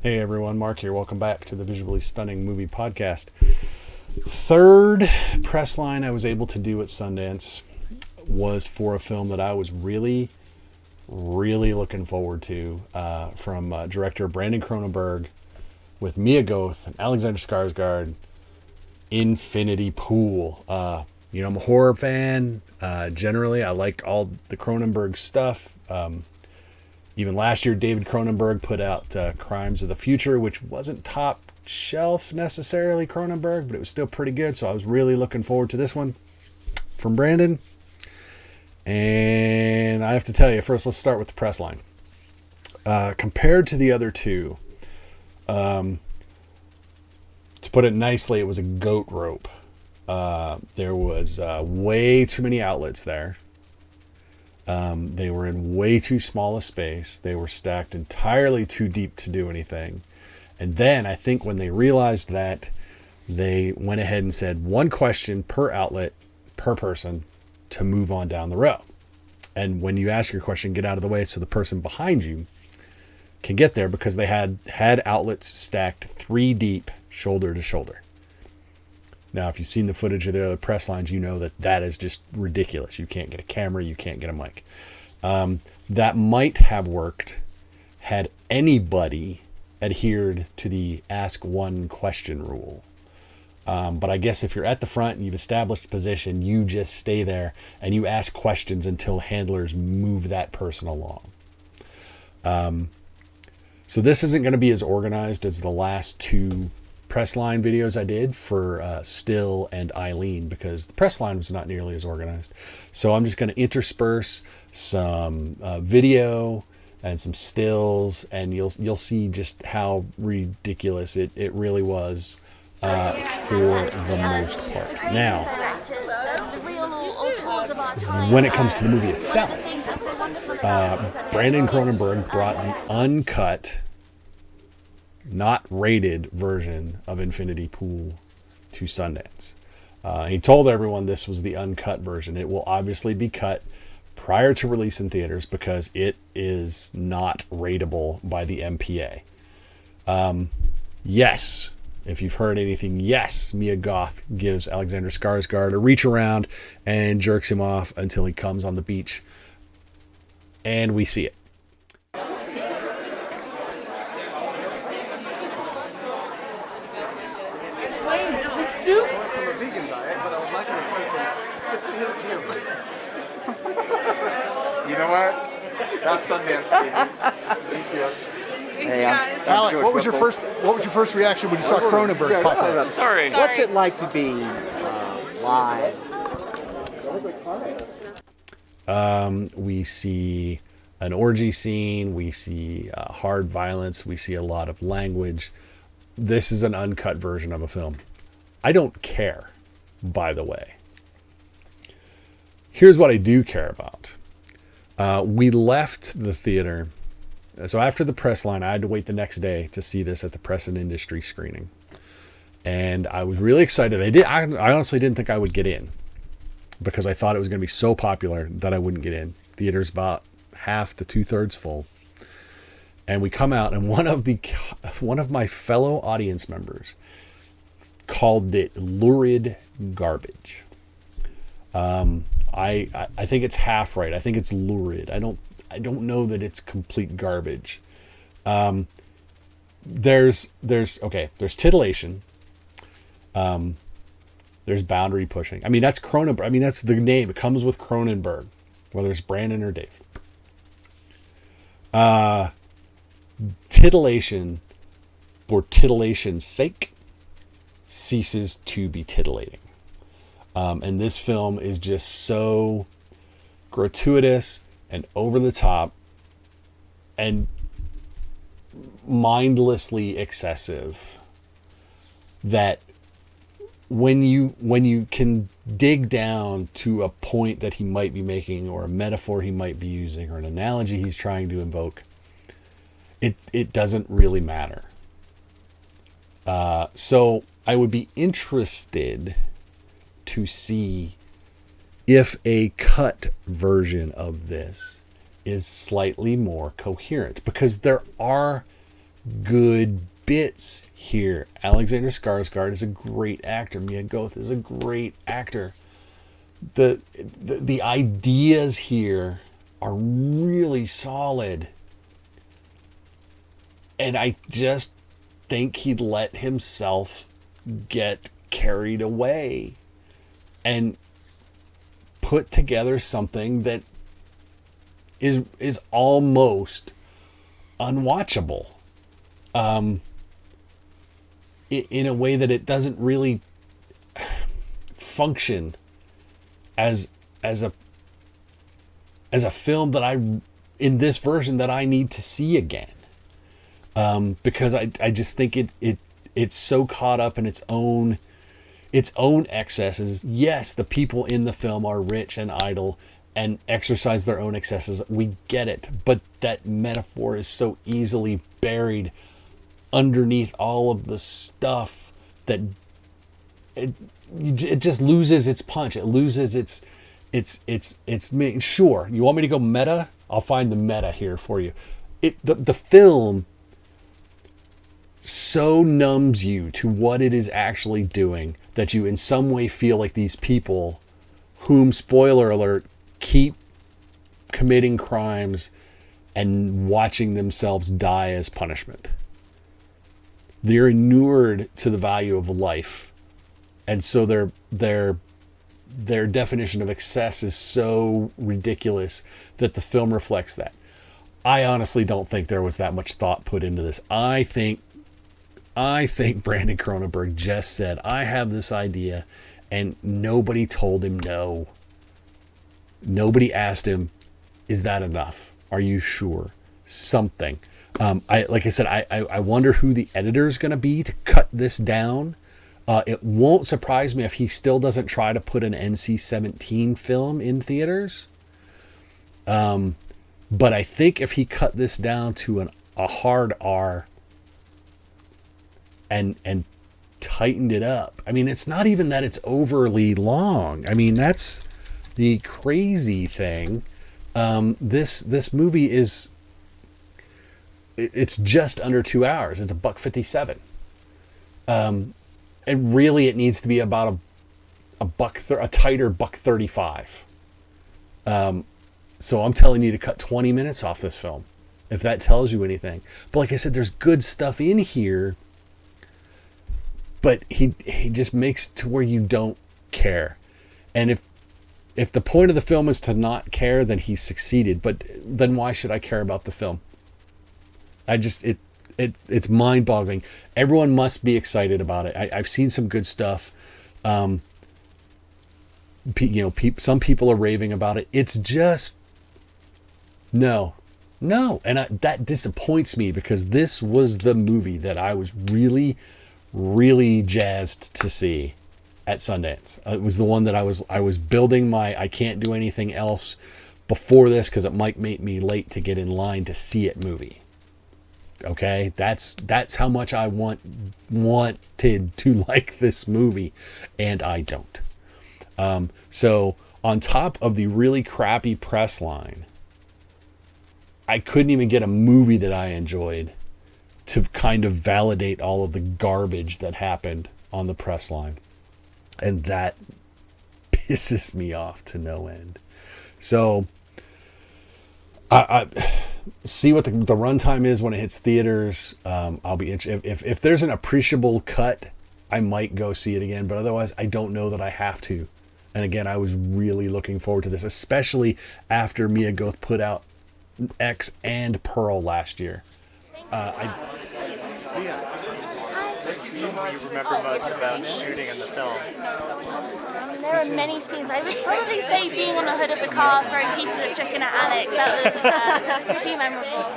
Hey everyone, Mark here. Welcome back to the Visually Stunning Movie Podcast. Third press line I was able to do at Sundance was for a film that I was really looking forward to from director Brandon Cronenberg with Mia Goth and Alexander Skarsgård, Infinity Pool. I'm a horror fan. Generally, I like all the Cronenberg stuff. Even last year, David Cronenberg put out Crimes of the Future, which wasn't top shelf necessarily Cronenberg, but it was still pretty good. So I was really looking forward to this one from Brandon. And I have to tell you, first, let's start with the press line. Compared to the other two, to put it nicely, it was a goat rope. There was way too many outlets there. They were in way too small a space. They were stacked entirely too deep to do anything. And then I think when they realized that, they went ahead and said one question per outlet, per person, to move on down the row. And when you ask your question, get out of the way so the person behind you can get there, because they had outlets stacked 3 deep, shoulder to shoulder. Now, if you've seen the footage of the other press lines, you know that is just ridiculous. You can't get a camera. You can't get a mic. That might have worked had anybody adhered to the ask one question rule. But I guess if you're at the front and you've established position, you just stay there and you ask questions until handlers move that person along. So this isn't going to be as organized as the last 2 press line videos I did for Still and Eileen, because the press line was not nearly as organized. So I'm just going to intersperse some video and some stills, and you'll see just how ridiculous it really was for the most part. Now, when it comes to the movie itself, Brandon Cronenberg brought the uncut, not rated version of Infinity Pool to Sundance. He told everyone this was the uncut version. It will obviously be cut prior to release in theaters because it is not rateable by the MPA. Yes, if you've heard anything, yes, Mia Goth gives Alexander Skarsgård a reach around and jerks him off until he comes on the beach. And we see it. You know what? That's Sundance, baby. Thank you. Hey, Alec, what was your first reaction when you saw Cronenberg pop up? Sorry. What's it like to be live? We see an orgy scene. We see hard violence. We see a lot of language. This is an uncut version of a film. I don't care, by the way. Here's what I do care about. We left the theater. So after the press line, I had to wait the next day to see this at the Press and Industry screening. And I was really excited. I honestly didn't think I would get in, because I thought it was going to be so popular that I wouldn't get in. Theater's about half to 2/3 full. And we come out, and one of my fellow audience members called it lurid garbage. I think it's half right. I think it's lurid. I don't know that it's complete garbage. There's titillation. There's boundary pushing. I mean, that's Cronenberg. I mean, that's the name. It comes with Cronenberg, whether it's Brandon or Dave. Titillation for titillation's sake ceases to be titillating. And this film is just so gratuitous and over the top and mindlessly excessive that when you can dig down to a point that he might be making, or a metaphor he might be using, or an analogy he's trying to invoke, it doesn't really matter. So I would be interested to see if a cut version of this is slightly more coherent, because there are good bits here. Alexander Skarsgård is a great actor. Mia Goth is a great actor. The ideas here are really solid. And I just think he'd let himself get carried away and put together something that is almost unwatchable. In a way that it doesn't really function as a film that in this version that I need to see again. Because I just think it's so caught up in its own excesses. Yes, the people in the film are rich and idle and exercise their own excesses. We get it. But that metaphor is so easily buried underneath all of the stuff that it just loses its punch. It loses its sure. You want me to go meta? I'll find the meta here for you. The film so numbs you to what it is actually doing that you in some way feel like these people whom, spoiler alert, keep committing crimes and watching themselves die as punishment. They're inured to the value of life. And so their definition of excess is so ridiculous that the film reflects that. I honestly don't think there was that much thought put into this. I think Brandon Cronenberg just said, I have this idea, and nobody told him no. Nobody asked him, is that enough? Are you sure? Something. Like I said, I wonder who the editor is going to be to cut this down. It won't surprise me if he still doesn't try to put an NC-17 film in theaters. But I think if he cut this down to a hard R and tightened it up. I mean, it's not even that it's overly long. I mean, that's the crazy thing. This movie it's just under 2 hours. It's $1.57. And really it needs to be about a tighter $1.35. So I'm telling you to cut 20 minutes off this film, if that tells you anything. But like I said, there's good stuff in here, but he just makes to where you don't care. And if the point of the film is to not care, then he's succeeded. But then why should I care about the film? It's mind-boggling. Everyone must be excited about it. I've seen some good stuff. Some people are raving about it. It's just no, and that disappoints me, because this was the movie that I was really, really jazzed to see at Sundance. It was the one that I was building I can't do anything else before this because it might make me late to get in line to see it movie. Okay, that's how much I wanted to like this movie, and I don't. So on top of the really crappy press line, I couldn't even get a movie that I enjoyed to kind of validate all of the garbage that happened on the press line. And that pisses me off to no end. So I see what the runtime is when it hits theaters. I'll be if there's an appreciable cut, I might go see it again. But otherwise, I don't know that I have to. And again, I was really looking forward to this, especially after Mia Goth put out X and Pearl last year. What scene do you remember most about shooting in the film? There are many scenes. I would probably say being on the hood of the car throwing pieces of chicken at Alex. That was pretty memorable.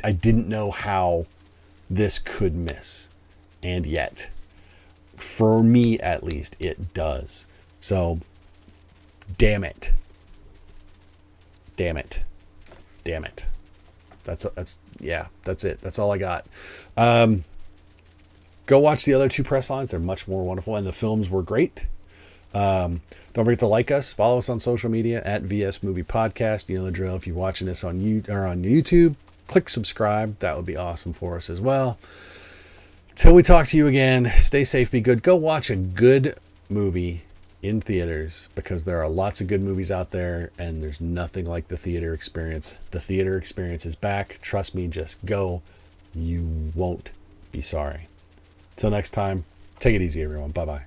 I didn't know how this could miss. And yet, for me at least, it does. So, damn it. That's it. That's all I got. Go watch the other two press lines. They're much more wonderful, and the films were great. Don't forget to like us, follow us on social media at VS Movie Podcast. You know the drill. If you're watching this on YouTube, click subscribe. That would be awesome for us as well. Till we talk to you again, stay safe, be good. Go watch a good movie in theaters, because there are lots of good movies out there, and there's nothing like the theater experience. The theater experience is back. Trust me, just go. You won't be sorry. Till next time, take it easy, everyone. Bye-bye.